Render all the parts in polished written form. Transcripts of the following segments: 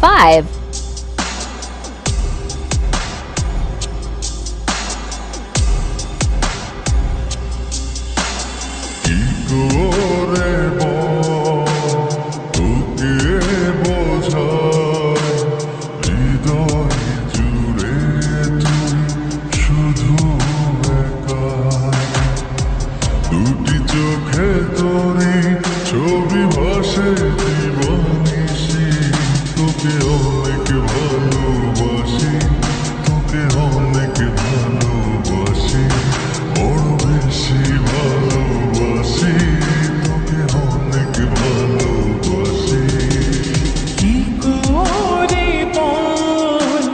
5. কি করে তোকে বোঝাই হৃদয় জুড়ে তুই শুধু একা দুটি চোখে তোরে ছবি ভাসে জীবনিশি তোকে অনেক ভালোবাসি তোকে অনেক ভালোবাসি বড় বেশি ভালোবাসি তোকে অনেক ভালোবাসি কি করে বল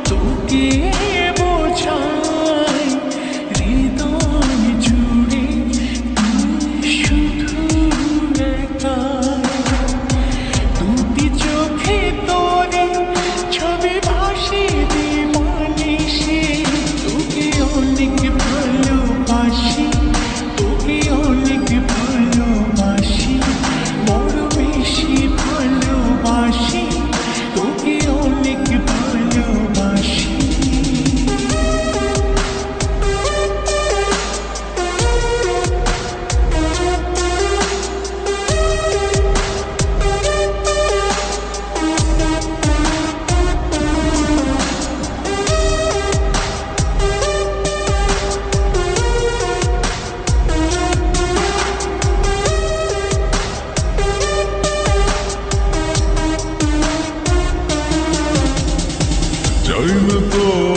তোকে বোঝাই হৃদয় জুড়ে তুই শুধু একা দুটি চোখে তোরে ছবি ভাসে দিবানিশি তোকে অনেক ভালোবাসি তোকে অনেক ভালোবাসি বড় বেশি ভালোবাসি তোকে অনেক ভালোবাসি চাই না তো